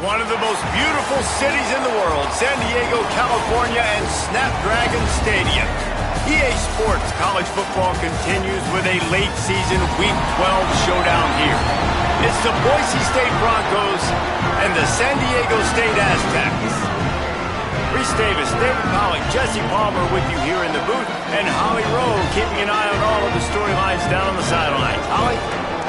One of the most beautiful cities in the world, San Diego, California, and Snapdragon Stadium. EA Sports College Football continues with a late season Week 12 showdown here. It's the Boise State Broncos and the San Diego State Aztecs. Reese Davis, David Pollock, Jesse Palmer with you here in the booth, and Holly Rowe keeping an eye on all of the storylines down on the sidelines. Holly?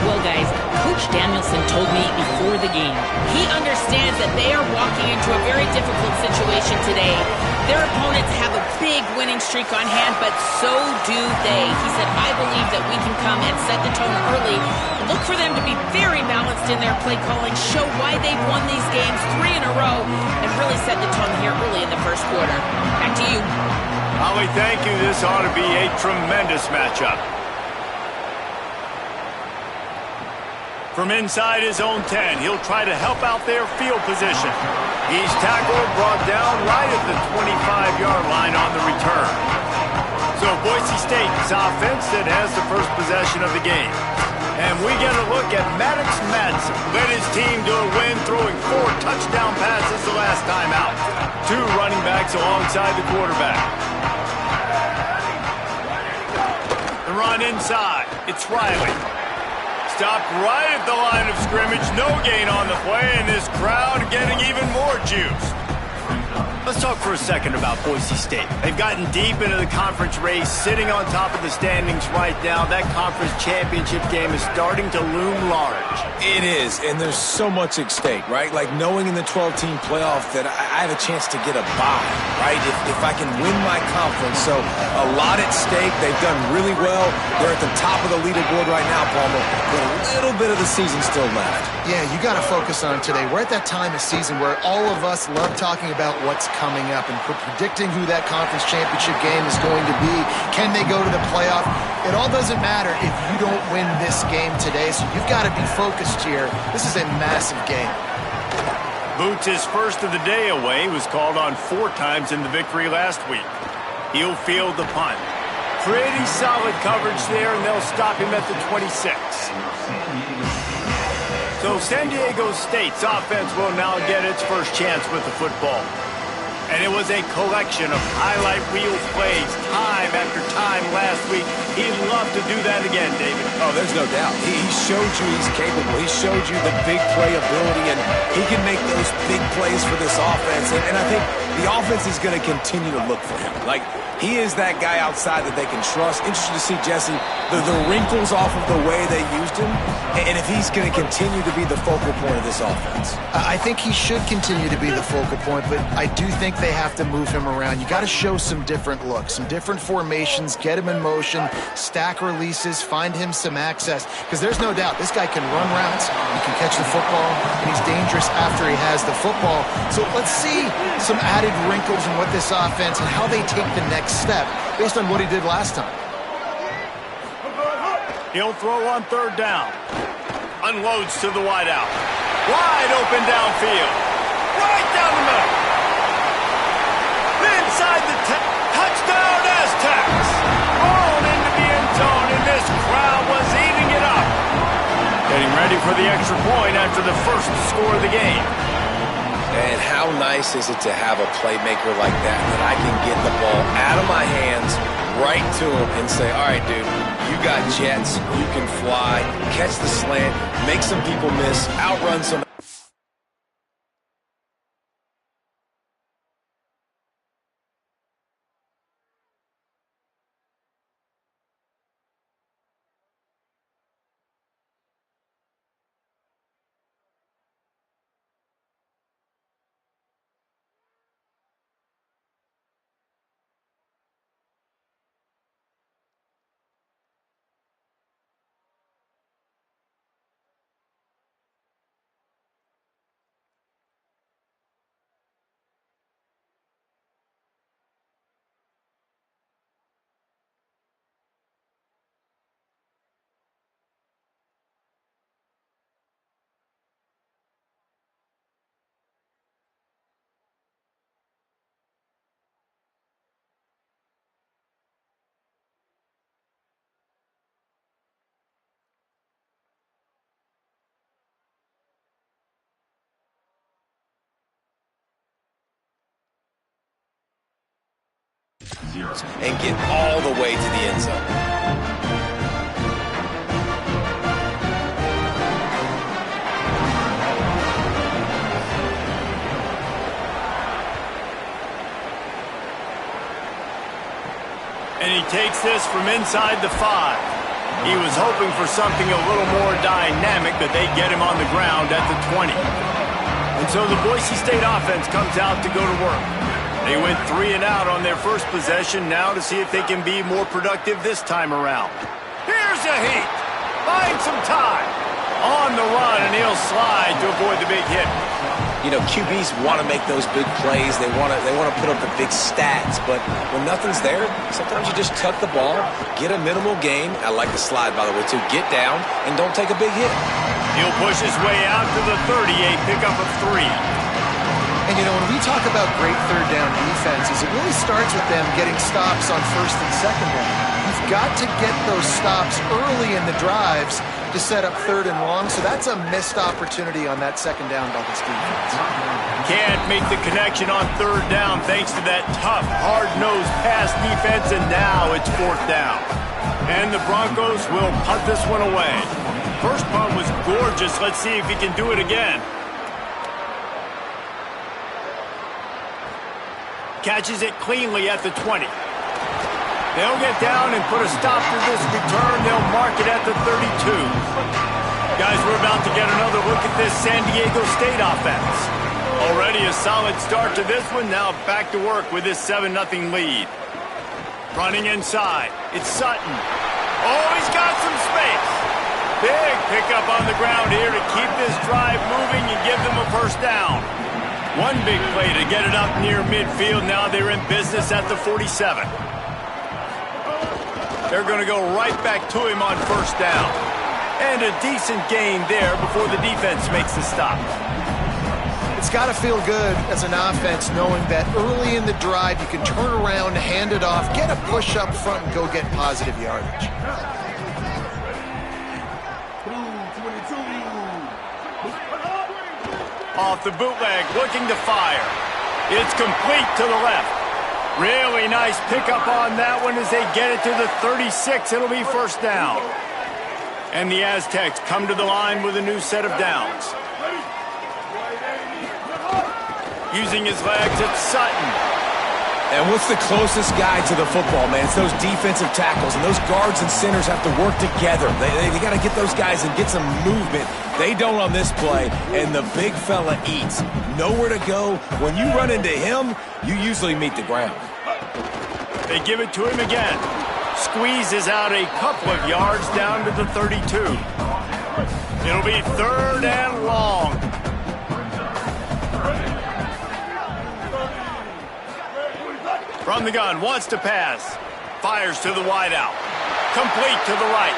Well, guys, Coach Danielson told me before the game, he understands that they are walking into a very difficult situation today. Their opponents have a big winning streak on hand, but so do they. He said, I believe that we can come and set the tone early. Look for them to be very balanced in their play calling, show why they've won these games 3 in a row, and really set the tone here early in the first quarter. Back to you. Holly, thank you. This ought to be a tremendous matchup. From inside his own 10, he'll try to help out their field position. He's tackled, brought down right at the 25-yard line on the return. So Boise State's offense that has the first possession of the game. And we get a look at Maddox Madsen, led his team to a win, throwing 4 touchdown passes the last time out. 2 running backs alongside the quarterback. The run inside. It's Riley. Stopped right at the line of scrimmage. No gain on the play, and this crowd getting even more juice. Let's talk for a second about Boise State. They've gotten deep into the conference race, sitting on top of the standings right now. That conference championship game is starting to loom large. It is, and there's so much at stake, right? Like knowing in the 12-team playoff that I have a chance to get a bye, right? If I can win my conference. So a lot at stake. They've done really well. They're at the top of the leaderboard right now, Palmer. But a little bit of the season still left. Yeah, you got to focus on today. We're at that time of season where all of us love talking about what's coming up and predicting who that conference championship game is going to be. Can they go to the playoff? It all doesn't matter if you don't win this game today, so you've got to be focused here. This is a massive game. Boots, his first of the day away, was called on 4 times in the victory last week. He'll field the punt. Pretty solid coverage there, and they'll stop him at the 26. So San Diego State's offense will now get its first chance with the football. And it was a collection of highlight reel plays time after time last week. He'd love to do that again, David. Oh, there's no doubt. He showed you he's capable. He showed you the big play ability, and he can make those big plays for this offense. And I think the offense is going to continue to look for him. Like, he is that guy outside that they can trust. Interesting to see, Jesse, the wrinkles off of the way they used him, and if he's going to continue to be the focal point of this offense. I think he should continue to be the focal point, but I do think they have to move him around. You got to show some different looks, some different formations, get him in motion, stack releases, find him some access, because there's no doubt this guy can run routes, he can catch the football, and he's dangerous after he has the football. So let's see some added wrinkles in what this offense and how they take the next step based on what he did last time. He'll throw on 3rd down. Unloads to the wideout. Wide open downfield. Right down the middle. Inside the touchdown Aztecs. All into the end zone, and this crowd was eating it up. Getting ready for the extra point after the first score of the game. And how nice is it to have a playmaker like that I can get the ball out of my hands, right to him, and say, all right, dude, you got jets, you can fly, catch the slant, make some people miss, outrun some and get all the way to the end zone. And he takes this from inside the 5. He was hoping for something a little more dynamic, but they get him on the ground at the 20. And so the Boise State offense comes out to go to work. They went 3 and out on their first possession, now to see if they can be more productive this time around. Here's a heat. Find some time. On the run, and he'll slide to avoid the big hit. You know, QBs want to make those big plays. They want to put up the big stats. But when nothing's there, sometimes you just tuck the ball, get a minimal gain. I like the slide, by the way, too. Get down and don't take a big hit. He'll push his way out to the 38, pickup of 3. And, you know, when we talk about great third down defenses, it really starts with them getting stops on first and second down. You've got to get those stops early in the drives to set up third and long, so that's a missed opportunity on that second down by this defense. Can't make the connection on third down thanks to that tough, hard-nosed pass defense, and now it's 4th down. And the Broncos will punt this one away. First punt was gorgeous. Let's see if he can do it again. Catches it cleanly at the 20. They'll get down and put a stop to this return. They'll mark it at the 32. Guys, we're about to get another look at this San Diego State offense. Already a solid start to this one. Now back to work with this 7-0 lead. Running inside. It's Sutton. Oh, he's got some space. Big pickup on the ground here to keep this drive moving and give them a first down. One big play to get it up near midfield. Now they're in business at the 47. They're going to go right back to him on first down. And a decent gain there before the defense makes the stop. It's got to feel good as an offense knowing that early in the drive you can turn around, hand it off, get a push up front, and go get positive yardage. Off the bootleg, looking to fire. It's complete to the left. Really nice pickup on that one as they get it to the 36. It'll be first down. And the Aztecs come to the line with a new set of downs. Using his legs, it's Sutton. And what's the closest guy to the football, man? It's those defensive tackles, and those guards and centers have to work together. They got to get those guys and get some movement. They don't on this play, and the big fella eats. Nowhere to go. When you run into him, you usually meet the ground. They give it to him again. Squeezes out a couple of yards down to the 32. It'll be 3rd and long. From the gun, wants to pass. Fires to the wideout. Complete to the right.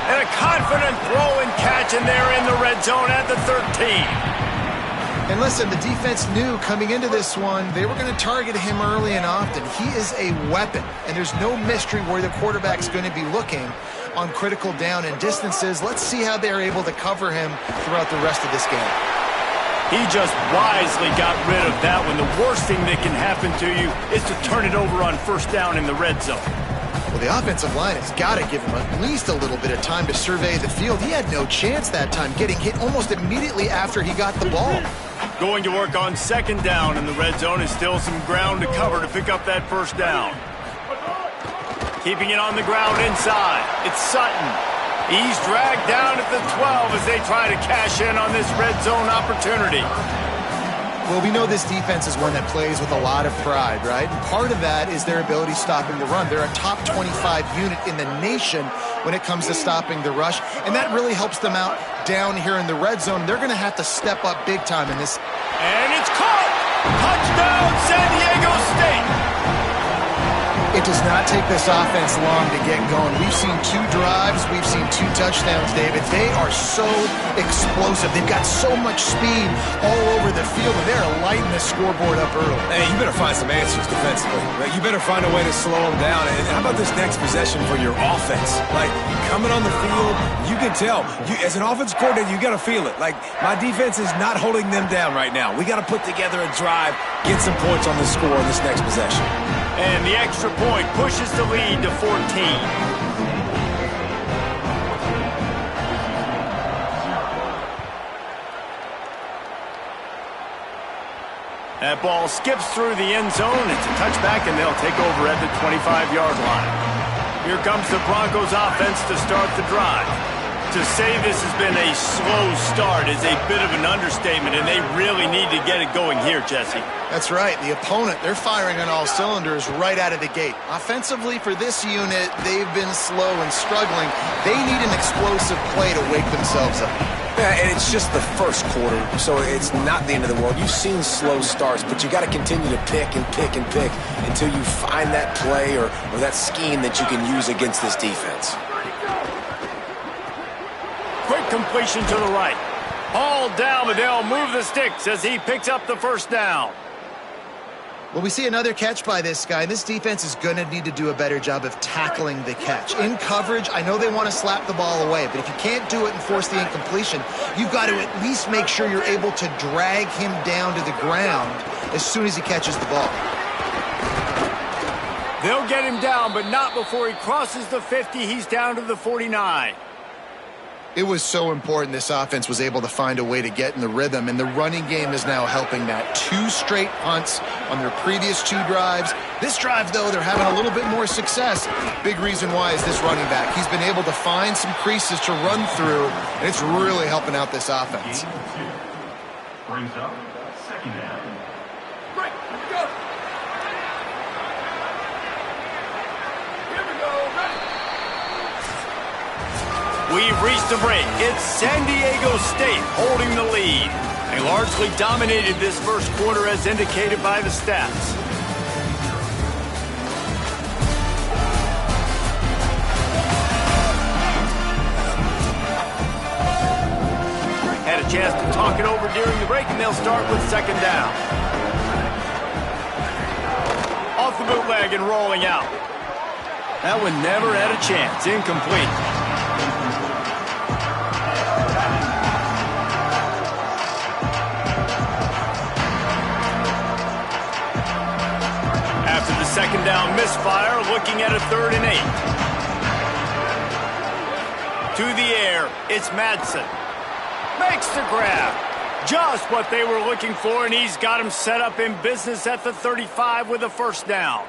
And a confident throw and catch, and they're in the red zone at the 13. And listen, the defense knew coming into this one, they were going to target him early and often. He is a weapon, and there's no mystery where the quarterback's going to be looking on critical down and distances. Let's see how they're able to cover him throughout the rest of this game. He just wisely got rid of that one. The worst thing that can happen to you is to turn it over on first down in the red zone. Well, the offensive line has got to give him at least a little bit of time to survey the field. He had no chance that time, getting hit almost immediately after he got the ball. Going to work on second down in the red zone is still some ground to cover to pick up that first down. Keeping it on the ground inside. It's Sutton. He's dragged down at the 12 as they try to cash in on this red zone opportunity. Well, we know this defense is one that plays with a lot of pride, right? And part of that is their ability stopping the run. They're a top 25 unit in the nation when it comes to stopping the rush, and that really helps them out down here in the red zone. They're going to have to step up big time in this. And it's caught! Touchdown, San Diego State! It does not take this offense long to get going. We've seen 2 drives. We've seen 2 touchdowns, David. They are so explosive. They've got so much speed all over the field, and they're lighting the scoreboard up early. Hey, you better find some answers defensively. You better find a way to slow them down. And how about this next possession for your offense? Like, coming on the field, you can tell. As an offensive coordinator, you got to feel it. Like, my defense is not holding them down right now. We got to put together a drive, get some points on the score on this next possession. And the extra point pushes the lead to 14. That ball skips through the end zone. It's a touchback, and they'll take over at the 25-yard line. Here comes the Broncos offense to start the drive. To say this has been a slow start is a bit of an understatement, and they really need to get it going here, Jesse. That's right. The opponent, they're firing on all cylinders right out of the gate. Offensively, for this unit, they've been slow and struggling. They need an explosive play to wake themselves up. Yeah, and it's just the first quarter, so it's not the end of the world. You've seen slow starts, but you got to continue to pick and pick and pick until you find that play or that scheme that you can use against this defense. Quick completion to the right. Hauled down, but they'll move the sticks as he picks up the first down. Well, we see another catch by this guy. This defense is going to need to do a better job of tackling the catch. In coverage, I know they want to slap the ball away, but if you can't do it and force the incompletion, you've got to at least make sure you're able to drag him down to the ground as soon as he catches the ball. They'll get him down, but not before he crosses the 50. He's down to the 49. It was so important this offense was able to find a way to get in the rhythm, and the running game is now helping that. 2 straight punts on their previous 2 drives. This drive, though, they're having a little bit more success. Big reason why is this running back. He's been able to find some creases to run through, and it's really helping out this offense. Brings up second down. We've reached the break. It's San Diego State holding the lead. They largely dominated this first quarter as indicated by the stats. Had a chance to talk it over during the break, and they'll start with second down. Off the bootleg and rolling out. That one never had a chance. Incomplete. After the second down misfire, looking at a 3rd and 8. To the air, it's Madsen. Makes the grab. Just what they were looking for, and he's got him set up in business at the 35 with a first down.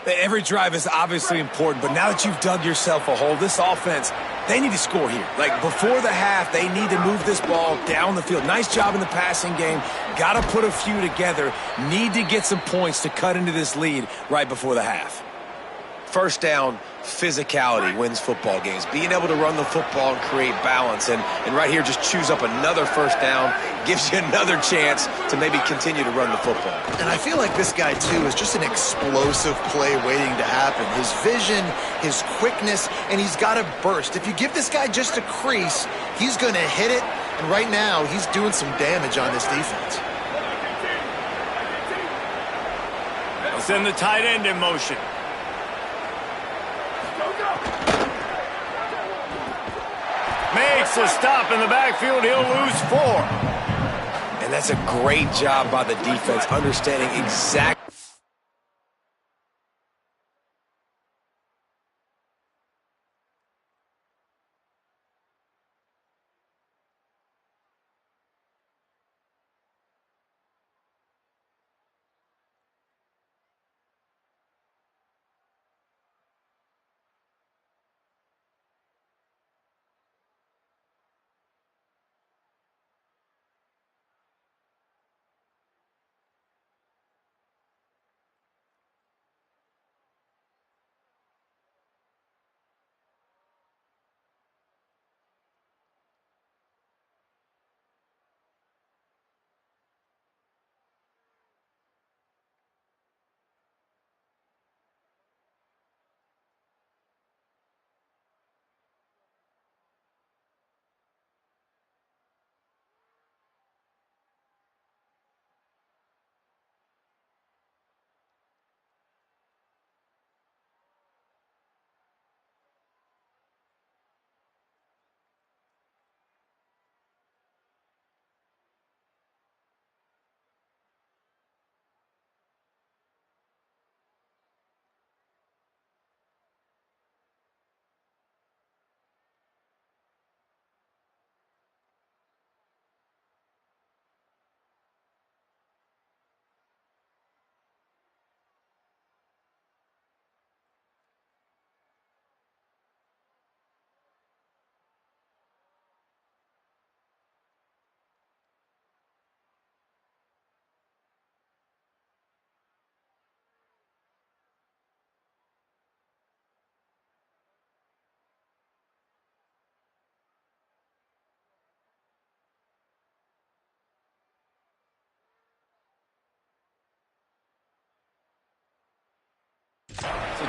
Every drive is obviously important, but now that you've dug yourself a hole, this offense, they need to score here. Like, before the half, they need to move this ball down the field. Nice job in the passing game. Got to put a few together. Need to get some points to cut into this lead right before the half. First down, physicality wins football games. Being able to run the football and create balance. And right here, just choose up another first down. Gives you another chance to maybe continue to run the football. And I feel like this guy, too, is just an explosive play waiting to happen. His vision, his quickness, and he's got a burst. If you give this guy just a crease, he's going to hit it. And right now, he's doing some damage on this defense. They'll send the tight end in motion. Makes a stop in the backfield. He'll lose 4. And that's a great job by the defense, understanding exactly.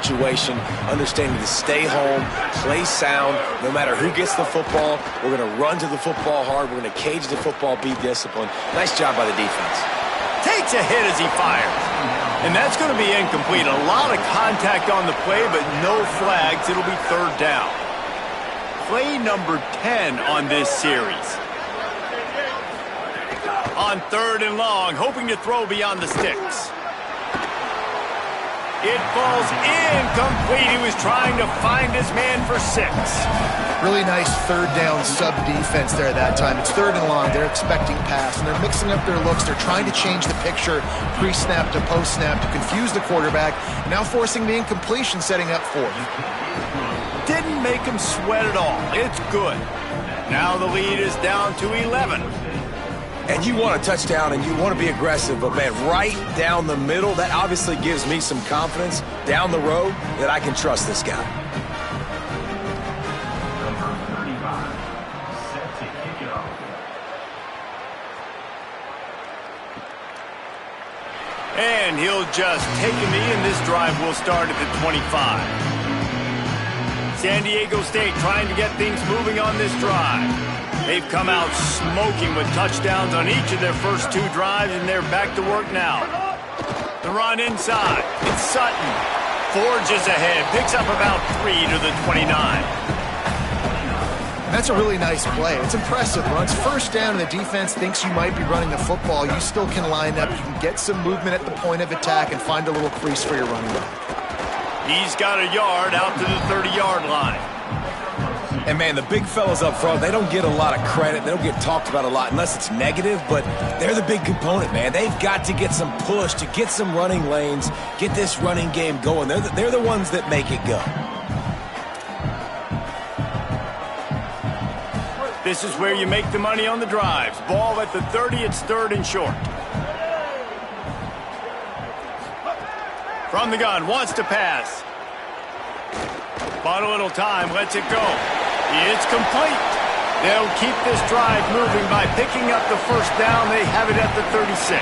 situation, understanding to stay home, play sound, no matter who gets the football. We're going to run to the football hard. We're going to cage the football, be disciplined. Nice job by the defense. Takes a hit as he fires. And that's going to be incomplete. A lot of contact on the play, but no flags. It'll be third down. Play number 10 on this series. On third and long, hoping to throw beyond the sticks. It falls incomplete. He was trying to find his man for 6. Really nice third down sub-defense there that time. It's third and long. They're expecting pass, and they're mixing up their looks. They're trying to change the picture pre-snap to post-snap to confuse the quarterback, now forcing the incompletion, setting up fourth. Didn't make him sweat at all. It's good. Now the lead is down to 11. And you want a touchdown and you want to be aggressive, but man, right down the middle, that obviously gives me some confidence down the road that I can trust this guy. Number 35, set to kick it off. And he'll just take a knee, and this drive will start at the 25. San Diego State trying to get things moving on this drive. They've come out smoking with touchdowns on each of their first 2 drives, and they're back to work now. The run inside. It's Sutton. Forges ahead. Picks up about 3 to the 29. That's a really nice play. It's impressive. Runs first down, and the defense thinks you might be running the football. You still can line up. You can get some movement at the point of attack and find a little crease for your running back. He's got a yard out to the 30-yard line. And, man, the big fellas up front, they don't get a lot of credit. They don't get talked about a lot unless it's negative, but they're the big component, man. They've got to get some push, to get some running lanes, get this running game going. They're the ones that make it go. This is where you make the money on the drives. Ball at the 30, it's third and short. From the gun, wants to pass. Bought a little time, lets it go. It's complete. They'll keep this drive moving by picking up the first down. They have it at the 36.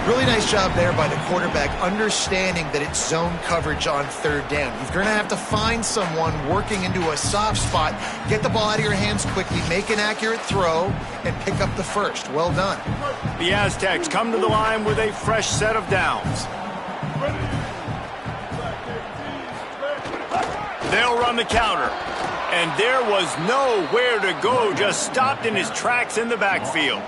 Really nice job there by the quarterback, understanding that it's zone coverage on third down. You're going to have to find someone working into a soft spot, get the ball out of your hands quickly, make an accurate throw, and pick up the first. Well done. The Aztecs come to the line with a fresh set of downs. They'll run the counter. And there was nowhere to go, just stopped in his tracks in the backfield.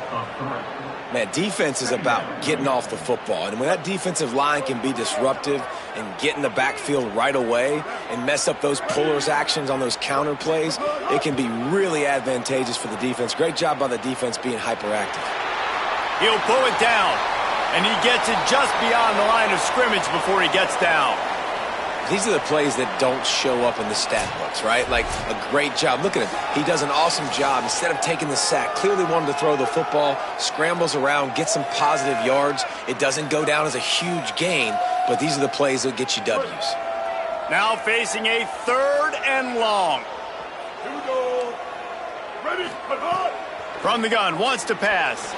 Man, defense is about getting off the football. And when that defensive line can be disruptive and get in the backfield right away and mess up those pullers actions on those counter plays, it can be really advantageous for the defense. Great job by the defense being hyperactive. He'll pull it down, and he gets it just beyond the line of scrimmage before he gets down. These are the plays that don't show up in the stat books, right? Like a great job. Look at him. He does an awesome job. Instead of taking the sack, clearly wanted to throw the football, scrambles around, gets some positive yards. It doesn't go down as a huge gain, but these are the plays that get you W's. Now facing a third and long. From the gun, wants to pass.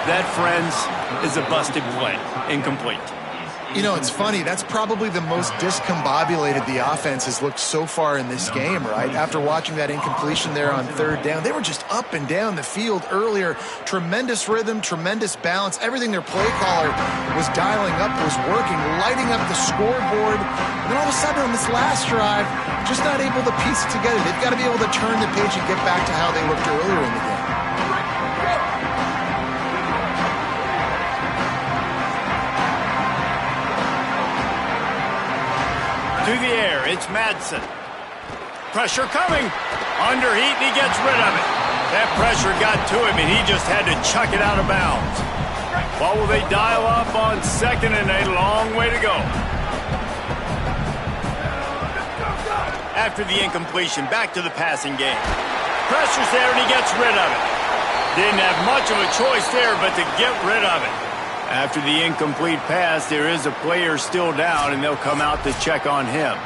That, friends, is a busted play. Incomplete. You know, it's funny. That's probably the most discombobulated the offense has looked so far in this game, right? After watching that incompletion there on third down, they were just up and down the field earlier. Tremendous rhythm, tremendous balance. Everything their play caller was dialing up was working, lighting up the scoreboard. And then all of a sudden on this last drive, just not able to piece it together. They've got to be able to turn the page and get back to how they looked earlier in the game. To the air, it's Madsen. Pressure coming. Under heat, and he gets rid of it. That pressure got to him, and he just had to chuck it out of bounds. What will they dial up on second, and a long way to go? After the incompletion, back to the passing game. Pressure's there, and he gets rid of it. Didn't have much of a choice there, but to get rid of it. After the incomplete pass, there is a player still down, and they'll come out to check on him.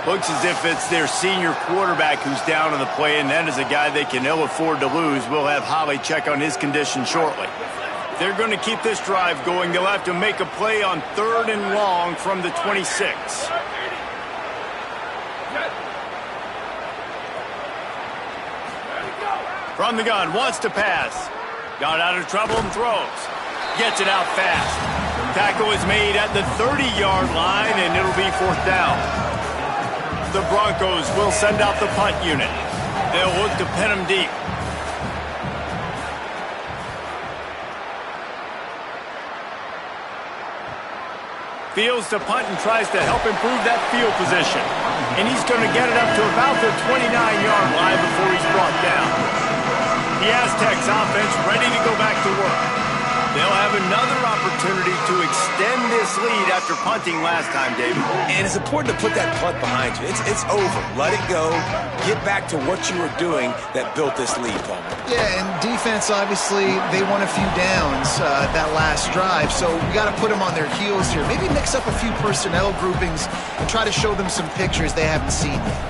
Looks as if it's their senior quarterback who's down on the play, and that is a guy they can ill afford to lose. We'll have Holly check on his condition shortly. If they're going to keep this drive going, they'll have to make a play on 3rd and long from the 26. From the gun, wants to pass. Got out of trouble and throws. Gets it out fast. Tackle is made at the 30-yard line, and it'll be 4th down. The Broncos will send out the punt unit. They'll look to pin them deep. Fields to punt and tries to help improve that field position. And he's going to get it up to about the 29-yard line before he's brought down. The Aztecs offense ready to go back to work. They'll have another opportunity to extend this lead after punting last time, David. And it's important to put that punt behind you. It's over. Let it go. Get back to what you were doing that built this lead, Palmer. Yeah, and defense, obviously, they won a few downs that last drive, so we got to put them on their heels here. Maybe mix up a few personnel groupings and try to show them some pictures they haven't seen yet.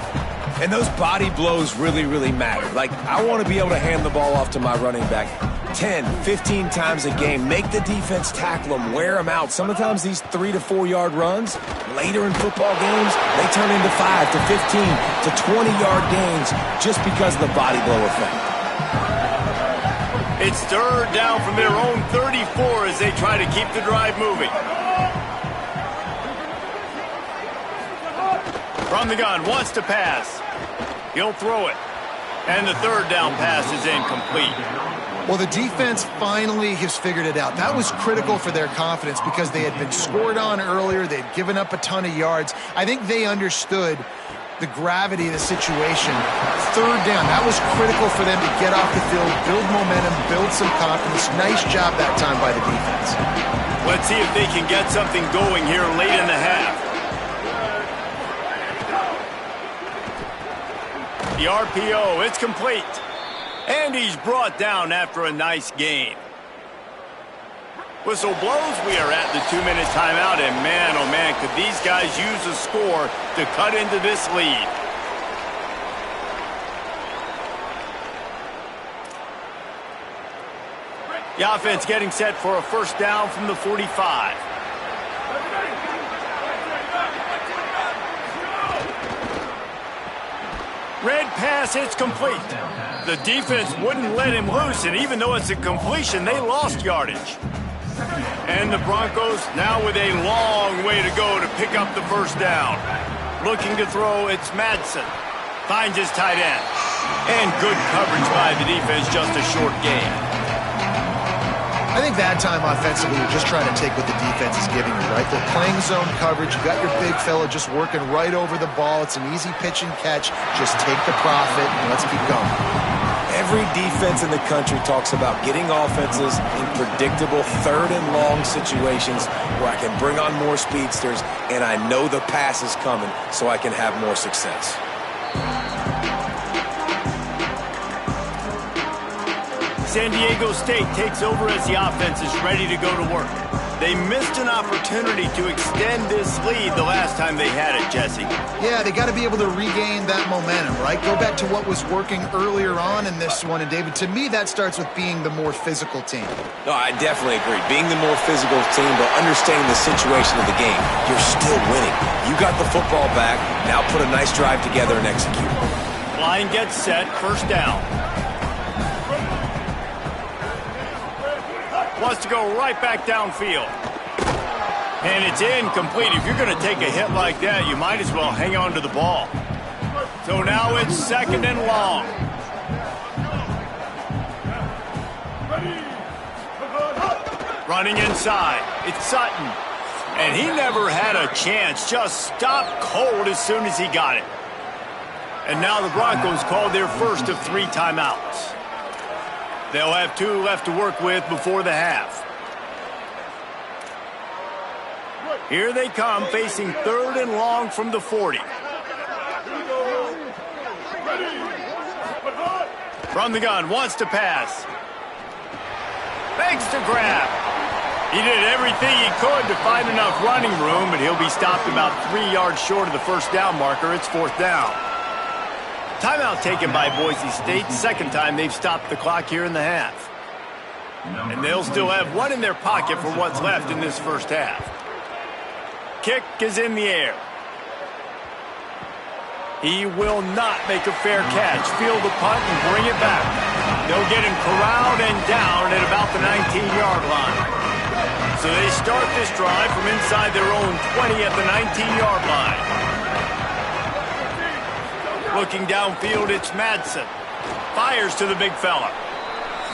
And those body blows really, really matter. Like, I want to be able to hand the ball off to my running back 10, 15 times a game. Make the defense tackle them, wear them out. Sometimes these 3 to 4 yard runs, later in football games, they turn into 5 to 15 to 20-yard gains just because of the body blow effect. It's 3rd down from their own 34 as they try to keep the drive moving. From the gun, wants to pass. He'll throw it. And the 3rd down pass is incomplete. Well, the defense finally has figured it out. That was critical for their confidence because they had been scored on earlier. They'd given up a ton of yards. I think they understood the gravity of the situation. 3rd down, that was critical for them to get off the field, build momentum, build some confidence. Nice job that time by the defense. Let's see if they can get something going here late in the half. The RPO, it's complete. And he's brought down after a nice gain. Whistle blows, we are at the 2-minute timeout, and man, oh man, could these guys use a score to cut into this lead. The offense getting set for a 1st down from the 45. Red pass, it's complete. The defense wouldn't let him loose, and even though it's a completion, they lost yardage. And the Broncos now with a long way to go to pick up the 1st down. Looking to throw, it's Madsen. Finds his tight end. And good coverage by the defense, just a short gain. I think that time offensively, you're just trying to take what the defense is giving you, right? They're playing zone coverage. You got your big fella just working right over the ball. It's an easy pitch and catch. Just take the profit and let's keep going. Every defense in the country talks about getting offenses in predictable 3rd and long situations where I can bring on more speedsters and I know the pass is coming so I can have more success. San Diego State takes over as the offense is ready to go to work. They missed an opportunity to extend this lead the last time they had it, Jesse. Yeah, they got to be able to regain that momentum, right? Go back to what was working earlier on in this one. And, David, to me, that starts with being the more physical team. No, I definitely agree. Being the more physical team, but understanding the situation of the game. You're still winning. You got the football back. Now put a nice drive together and execute. Line gets set. 1st down. Wants to go right back downfield. And it's incomplete. If you're going to take a hit like that, you might as well hang on to the ball. So now it's 2nd and long. Running inside. It's Sutton. And he never had a chance. Just stopped cold as soon as he got it. And now the Broncos called their first of 3 timeouts. They'll have 2 left to work with before the half. Here they come, facing 3rd and long from the 40. From the gun, wants to pass. Begs to grab. He did everything he could to find enough running room, but he'll be stopped about 3 yards short of the 1st down marker. It's 4th down. Timeout taken by Boise State. 2nd time they've stopped the clock here in the half. And they'll still have one in their pocket for what's left in this first half. Kick is in the air. He will not make a fair catch. Field the punt and bring it back. They'll get him corralled and down at about the 19-yard line. So they start this drive from inside their own 20 at the 19-yard line. Looking downfield, it's Madsen. Fires to the big fella.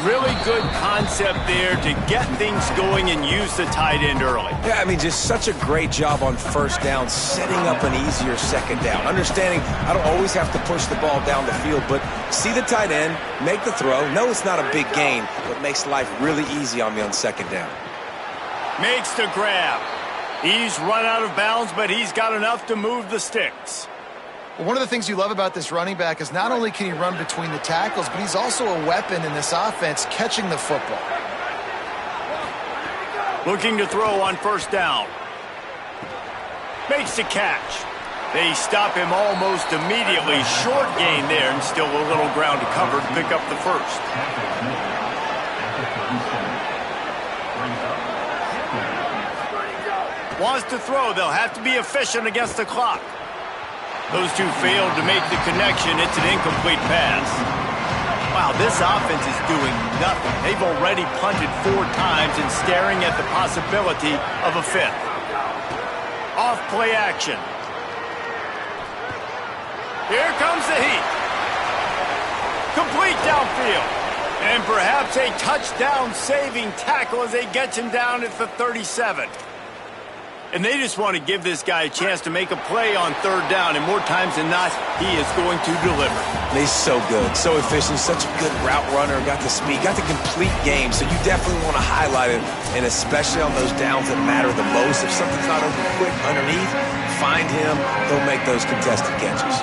Really good concept there to get things going and use the tight end early. Yeah, I mean, just such a great job on first down, setting up an easier second down. Understanding I don't always have to push the ball down the field, but see the tight end, make the throw. No, it's not a big gain, but makes life really easy on me on second down. Makes the grab. He's run out of bounds, but he's got enough to move the sticks. Well, one of the things you love about this running back is not only can he run between the tackles, but he's also a weapon in this offense catching the football. Looking to throw on first down. Makes the catch. They stop him almost immediately. Short gain there and still a little ground to cover to pick up the first. Wants to throw. They'll have to be efficient against the clock. Those two failed to make the connection. It's an incomplete pass. Wow, this offense is doing nothing. They've already punted 4 times and staring at the possibility of a 5th. Off play action. Here comes the heat. Complete downfield. And perhaps a touchdown-saving tackle as they get him down at the 37. And they just want to give this guy a chance to make a play on third down, and more times than not, he is going to deliver. He's so good, so efficient, such a good route runner, got the speed, got the complete game, so you definitely want to highlight it, and especially on those downs that matter the most. If something's not open quick underneath, find him, he'll make those contested catches.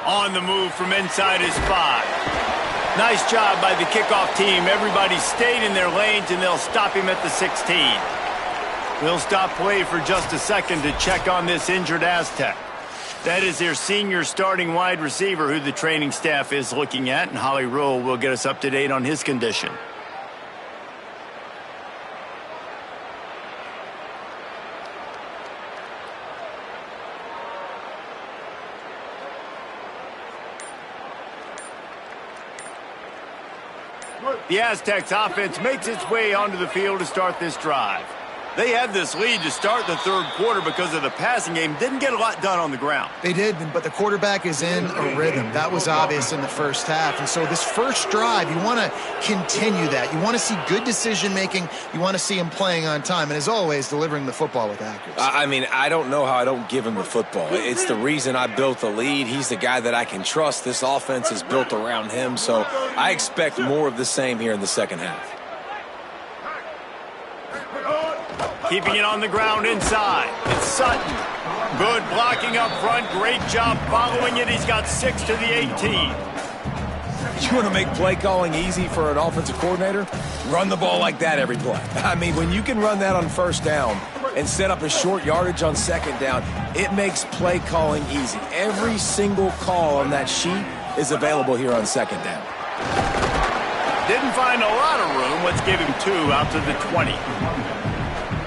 On the move from inside his 5. Nice job by the kickoff team. Everybody stayed in their lanes, and they'll stop him at the 16. We'll stop play for just a second to check on this injured Aztec. That is their senior starting wide receiver who the training staff is looking at, and Holly Rowe will get us up to date on his condition. The Aztecs offense makes its way onto the field to start this drive. They had this lead to start the third quarter because of the passing game. Didn't get a lot done on the ground. They did, but the quarterback is in a rhythm. That was obvious in the first half. And so this first drive, you want to continue that. You want to see good decision-making. You want to see him playing on time. And as always, delivering the football with accuracy. I mean, I don't know how I don't give him the football. It's the reason I built the lead. He's the guy that I can trust. This offense is built around him. So I expect more of the same here in the second half. Keeping it on the ground inside. It's Sutton. Good blocking up front. Great job following it. He's got 6 to the 18. You want to make play calling easy for an offensive coordinator? Run the ball like that every play. I mean, when you can run that on first down and set up a short yardage on second down, it makes play calling easy. Every single call on that sheet is available here on second down. Didn't find a lot of room. Let's give him 2 out to the 20.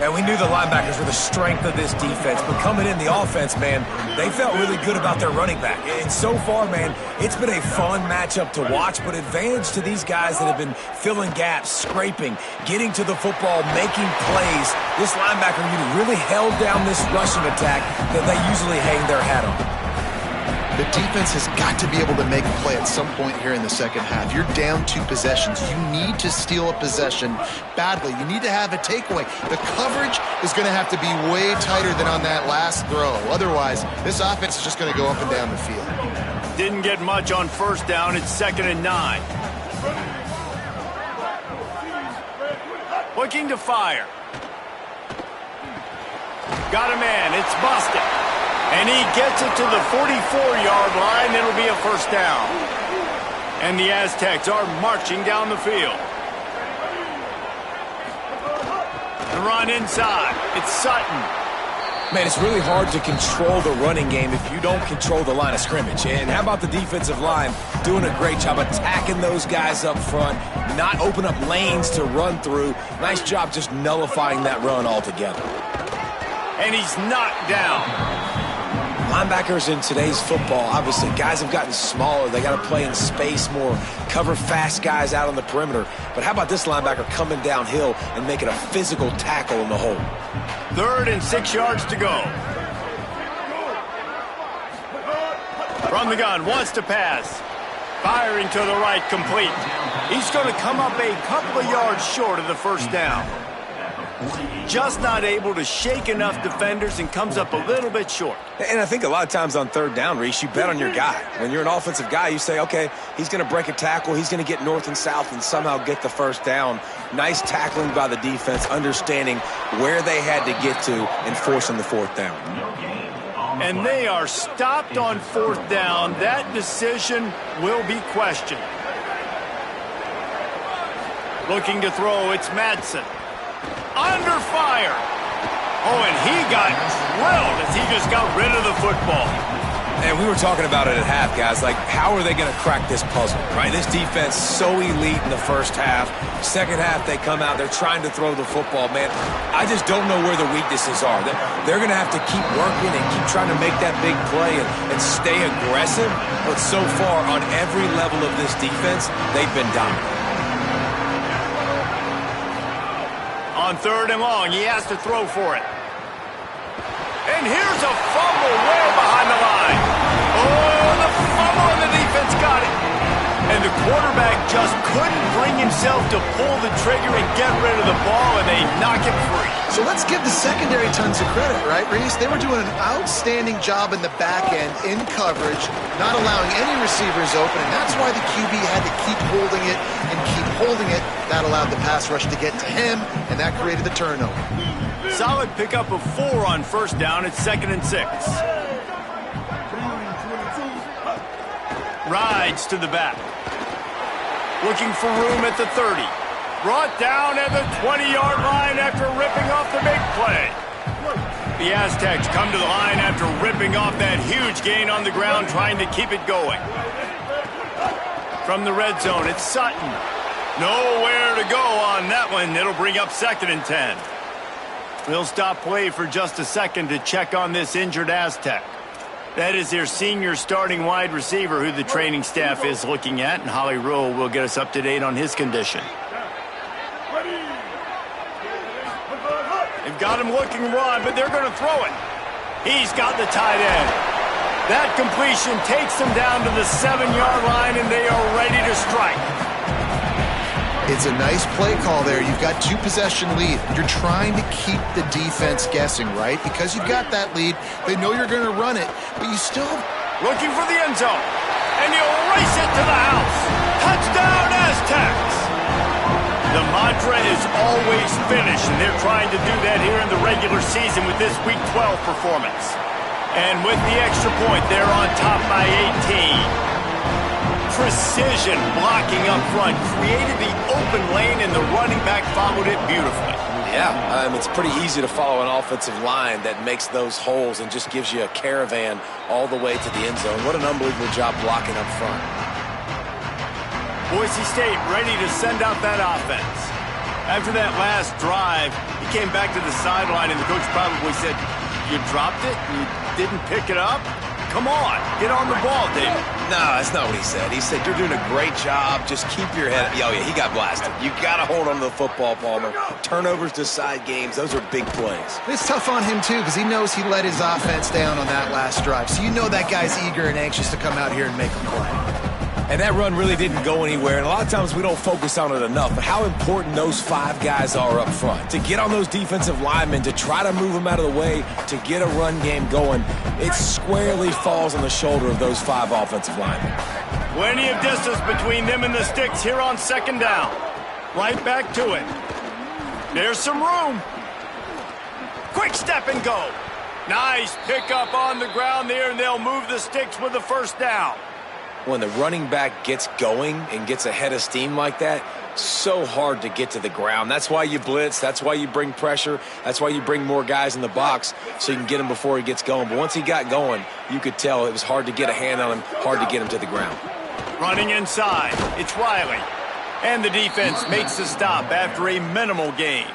And we knew the linebackers were the strength of this defense, but coming in the offense, man, they felt really good about their running back. And so far, man, it's been a fun matchup to watch, but advantage to these guys that have been filling gaps, scraping, getting to the football, making plays. This linebacker unit really held down this rushing attack that they usually hang their hat on. The defense has got to be able to make a play at some point here in the second half. You're down 2 possessions. You need to steal a possession badly. You need to have a takeaway. The coverage is going to have to be way tighter than on that last throw. Otherwise, this offense is just going to go up and down the field. Didn't get much on first down. It's 2nd and 9. Looking to fire. Got a man. It's busted. And he gets it to the 44-yard line. It'll be a first down. And the Aztecs are marching down the field. The run inside. It's Sutton. Man, it's really hard to control the running game if you don't control the line of scrimmage. And how about the defensive line doing a great job attacking those guys up front, not open up lanes to run through. Nice job just nullifying that run altogether. And he's knocked down. Linebackers in today's football, obviously, guys have gotten smaller. They got to play in space more, cover fast guys out on the perimeter. But how about this linebacker coming downhill and making a physical tackle in the hole? 3rd and 6 yards to go. From the gun, wants to pass. Firing to the right, complete. He's going to come up a couple of yards short of the first down. Just not able to shake enough defenders and comes up a little bit short. And I think a lot of times on 3rd down, Reese, you bet on your guy. When you're an offensive guy, you say, okay, he's going to break a tackle, he's going to get north and south and somehow get the first down. Nice tackling by the defense, understanding where they had to get to and forcing the 4th down. And they are stopped on 4th down. That decision will be questioned. Looking to throw, it's Madsen. Under fire. Oh, and he got drilled as he just got rid of the football. And we were talking about it at half, guys. Like, how are they going to crack this puzzle, right? This defense so elite in the first half. Second half, they come out. They're trying to throw the football. Man, I just don't know where the weaknesses are. They're going to have to keep working and keep trying to make that big play and stay aggressive. But so far, on every level of this defense, they've been dominant. On 3rd and long, he has to throw for it. And here's a fumble way behind the line. Oh, the fumble, and the defense got it. And the quarterback just couldn't bring himself to pull the trigger and get rid of the ball, and they knock it free. So let's give the secondary tons of credit, right, Reese? They were doing an outstanding job in the back end, in coverage, not allowing any receivers open, and that's why the QB had to keep holding it and keep holding it. That allowed the pass rush to get to him, and that created the turnover. Solid pickup of 4 on 1st down. It's 2nd and 6. Rides to the back. Looking for room at the 30. Brought down at the 20-yard line after ripping off the big play. The Aztecs come to the line after ripping off that huge gain on the ground, trying to keep it going. From the red zone, it's Sutton. Nowhere to go on that one. It'll bring up 2nd and 10. We'll stop play for just a second to check on this injured Aztec. That is their senior starting wide receiver who the training staff is looking at, and Holly Rowe will get us up to date on his condition. They've got him looking run, but they're going to throw it. He's got the tight end. That completion takes them down to the 7-yard line, and they are ready to strike. It's a nice play call there. You've got 2-possession lead. You're trying to keep the defense guessing, right? Because you've got that lead. They know you're going to run it, but you still... Looking for the end zone. And he'll race it to the house. Touchdown, Aztecs! The mantra is always finish, and they're trying to do that here in the regular season with this Week 12 performance. And with the extra point, they're on top by 18. Precision blocking up front created the open lane, and the running back followed it beautifully. Yeah, it's pretty easy to follow an offensive line that makes those holes and just gives you a caravan all the way to the end zone. What an unbelievable job blocking up front. Boise State ready to send out that offense. After that last drive, he came back to the sideline, and the coach probably said, "You dropped it? You didn't pick it up? Come on, get on the ball, David." No, that's not what he said. He said, "You're doing a great job. Just keep your head up." Oh, yeah, he got blasted. You got to hold on to the football, Palmer. Turnovers decide games. Those are big plays. It's tough on him, too, because he knows he let his offense down on that last drive. So you know that guy's eager and anxious to come out here and make a play. And that run really didn't go anywhere. And a lot of times we don't focus on it enough. But how important those 5 guys are up front. To get on those defensive linemen, to try to move them out of the way, to get a run game going, it squarely falls on the shoulder of those 5 offensive linemen. Plenty of distance between them and the sticks here on 2nd down. Right back to it. There's some room. Quick step and go. Nice pickup on the ground there, and they'll move the sticks with the 1st down. When the running back gets going and gets ahead of steam like that, so hard to get to the ground. That's why you blitz. That's why you bring pressure. That's why you bring more guys in the box so you can get him before he gets going. But once he got going, you could tell it was hard to get a hand on him, hard to get him to the ground. Running inside, it's Riley. And the defense makes the stop after a minimal gain.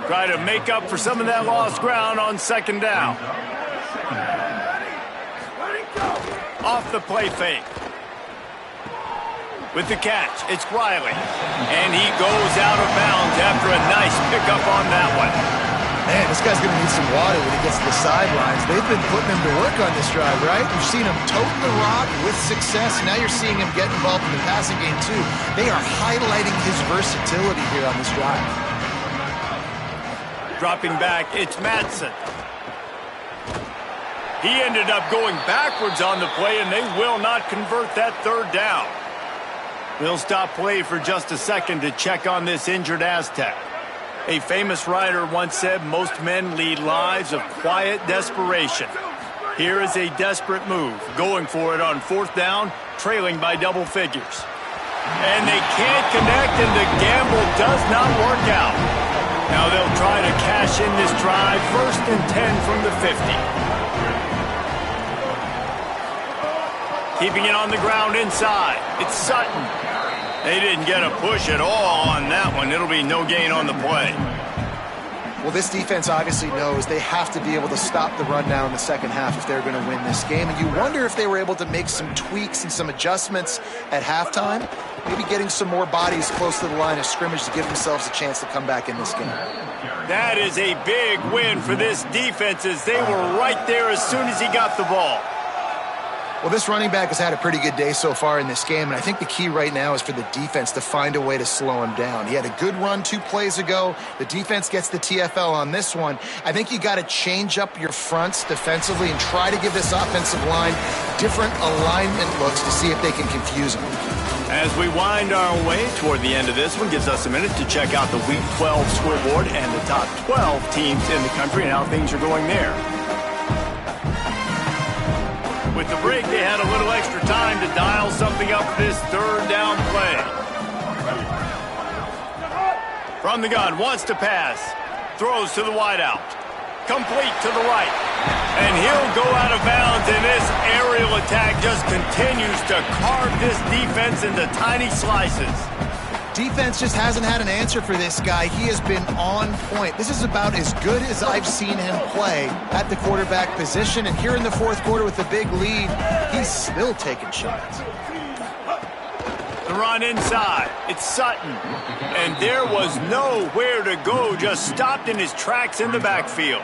Try to make up for some of that lost ground on second down. Off the play fake. With the catch, it's Riley. And he goes out of bounds after a nice pickup on that one. Man, this guy's going to need some water when he gets to the sidelines. They've been putting him to work on this drive, right? You've seen him tote the rock with success. Now you're seeing him get involved in the passing game, too. They are highlighting his versatility here on this drive. Dropping back, it's Madsen. He ended up going backwards on the play, and they will not convert that third down. We'll stop play for just a second to check on this injured Aztec. A famous writer once said most men lead lives of quiet desperation. Here is a desperate move, going for it on fourth down, trailing by double figures. And they can't connect, and the gamble does not work out. Now they'll try to cash in this drive, 1st and 10 from the 50. Keeping it on the ground inside, it's Sutton. They didn't get a push at all on that one. It'll be no gain on the play. Well, this defense obviously knows they have to be able to stop the run down in the second half if they're going to win this game. And you wonder if they were able to make some tweaks and some adjustments at halftime, maybe getting some more bodies close to the line of scrimmage to give themselves a chance to come back in this game. That is a big win for this defense as they were right there as soon as he got the ball. Well, this running back has had a pretty good day so far in this game, and I think the key right now is for the defense to find a way to slow him down. He had a good run 2 plays ago. The defense gets the TFL on this one. I think you got to change up your fronts defensively and try to give this offensive line different alignment looks to see if they can confuse him. As we wind our way toward the end of this one, gives us a minute to check out the Week 12 scoreboard and the top 12 teams in the country and how things are going there. With the break, they had a little extra time to dial something up for this third down play. From the gun, wants to pass. Throws to the wideout. Complete to the right. And he'll go out of bounds, and this aerial attack just continues to carve this defense into tiny slices. Defense just hasn't had an answer for this guy. He has been on point. This is about as good as I've seen him play at the quarterback position. And here in the fourth quarter with the big lead, he's still taking shots. The run inside. It's Sutton. And there was nowhere to go, just stopped in his tracks in the backfield.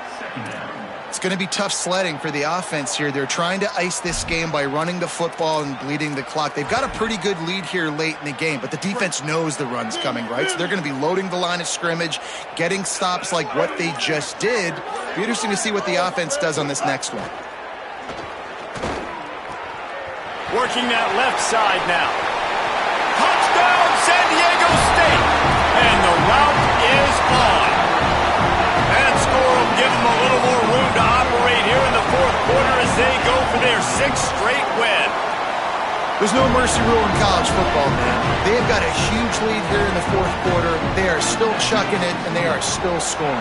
It's going to be tough sledding for the offense here. They're trying to ice this game by running the football and bleeding the clock. They've got a pretty good lead here late in the game, but the defense knows the run's coming, right? So they're going to be loading the line of scrimmage, getting stops like what they just did. It'll be interesting to see what the offense does on this next one. Working that left side now. Touchdown, San Diego State! And the route is on. That score will give them a little more room to operate here in the fourth quarter as they go for their 6th straight win. There's no mercy rule in college football, man. They've got a huge lead here in the fourth quarter. They are still chucking it, and they are still scoring.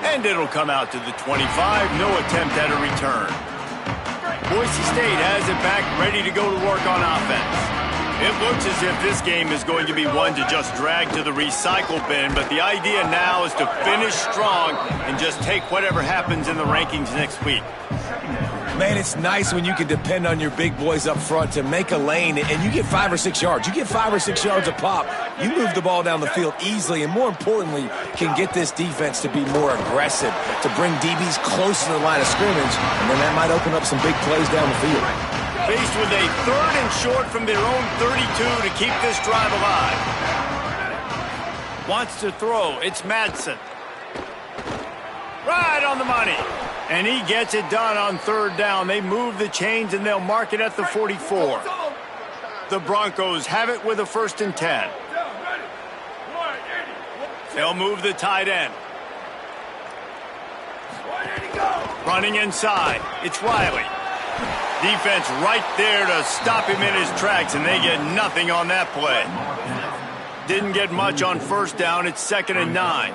And it'll come out to the 25. No attempt at a return. Boise State has it back, ready to go to work on offense. It looks as if this game is going to be one to just drag to the recycle bin, but the idea now is to finish strong and just take whatever happens in the rankings next week. Man, it's nice when you can depend on your big boys up front to make a lane and you get 5 or 6 yards. You get 5 or 6 yards a pop. You move the ball down the field easily and, more importantly, can get this defense to be more aggressive, to bring DBs close to the line of scrimmage, and then that might open up some big plays down the field. Faced with a 3rd and short from their own 32 to keep this drive alive. Wants to throw. It's Madsen. Right on the money. And he gets it done on 3rd down. They move the chains and they'll mark it at the 44. The Broncos have it with a 1st and 10. They'll move the tight end. Running inside. It's Riley. Defense right there to stop him in his tracks, and they get nothing on that play. Didn't get much on first down. It's 2nd and 9.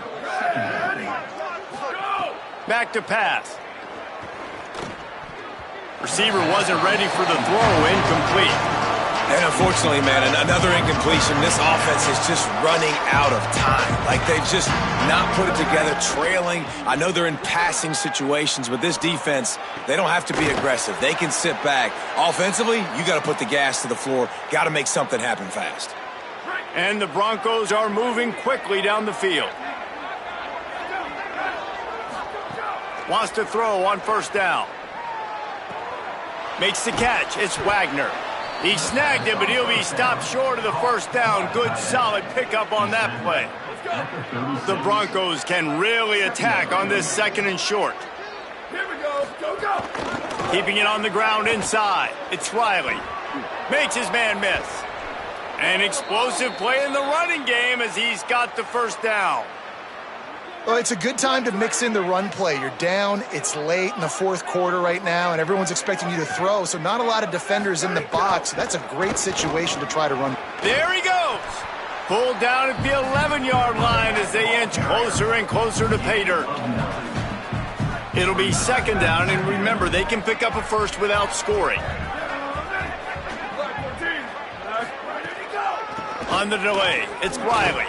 Back to pass. Receiver wasn't ready for the throw. Incomplete. And unfortunately, man, another incompletion. This offense is just running out of time. Like, they've just not put it together, trailing. I know they're in passing situations, but this defense, they don't have to be aggressive. They can sit back. Offensively, you got to put the gas to the floor. Got to make something happen fast. And the Broncos are moving quickly down the field. Wants to throw on first down. Makes the catch. It's Wagner. He snagged it, but he'll be stopped short of the first down. Good, solid pickup on that play. The Broncos can really attack on this 2nd and short. Here we go. Go. Keeping it on the ground inside. It's Riley. Makes his man miss. An explosive play in the running game as he's got the first down. Well, it's a good time to mix in the run play. You're down, it's late in the 4th quarter right now, and everyone's expecting you to throw, so not a lot of defenders in the box. That's a great situation to try to run. There he goes. Pulled down at the 11-yard line as they inch closer and closer to pay dirt. It'll be 2nd down, and remember, they can pick up a first without scoring. On the delay, it's Riley.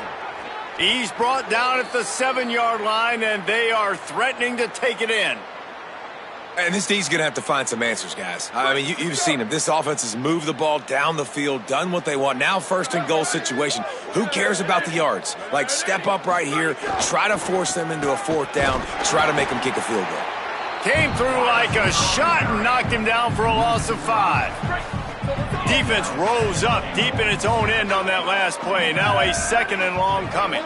He's brought down at the 7-yard line, and they are threatening to take it in. And this D's going to have to find some answers, guys. I mean, you've seen him. This offense has moved the ball down the field, done what they want. Now 1st and goal situation. Who cares about the yards? Like, step up right here, try to force them into a 4th down, try to make them kick a field goal. Came through like a shot and knocked him down for a loss of 5. Defense rose up deep in its own end on that last play. Now a 2nd and long coming.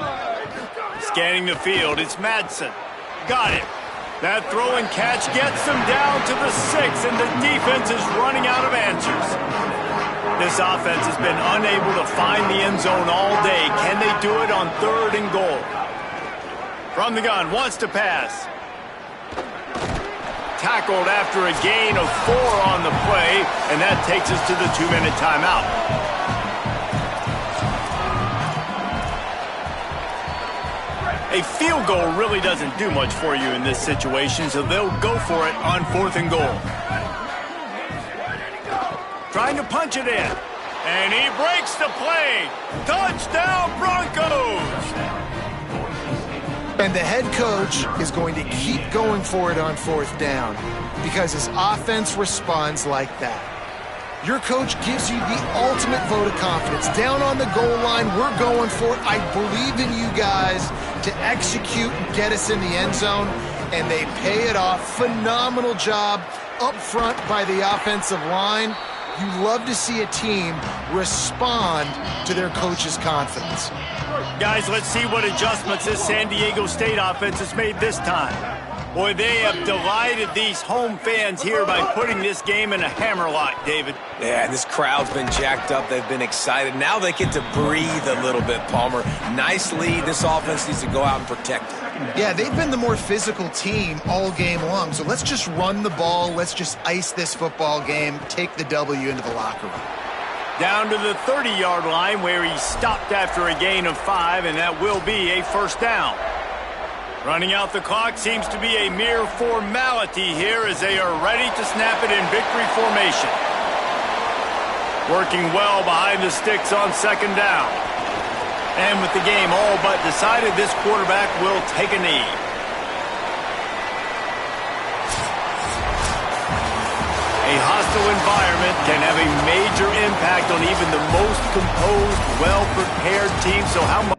Scanning the field, it's Madsen. Got it. That throw and catch gets them down to the 6, and the defense is running out of answers. This offense has been unable to find the end zone all day. Can they do it on 3rd and goal? From the gun, wants to pass. Tackled after a gain of 4 on the play, and that takes us to the 2-minute timeout. A field goal really doesn't do much for you in this situation, so they'll go for it on 4th and goal. Trying to punch it in, and he breaks the play. Touchdown, Broncos! And the head coach is going to keep going for it on 4th down because his offense responds like that. Your coach gives you the ultimate vote of confidence. Down on the goal line, we're going for it. I believe in you guys to execute and get us in the end zone, and they pay it off. Phenomenal job up front by the offensive line. You love to see a team respond to their coach's confidence. Guys, let's see what adjustments this San Diego State offense has made this time. Boy, they have delighted these home fans here by putting this game in a hammerlock, David. Yeah, this crowd's been jacked up. They've been excited. Now they get to breathe a little bit, Palmer. Nice lead. This offense needs to go out and protect it. Yeah, they've been the more physical team all game long. So let's just run the ball. Let's just ice this football game, take the W into the locker room. Down to the 30-yard line where he stopped after a gain of 5, and that will be a first down. Running out the clock seems to be a mere formality here as they are ready to snap it in victory formation. Working well behind the sticks on 2nd down. And with the game all but decided, this quarterback will take a knee. A hostile environment can have a major impact on even the most composed, well-prepared team. So how much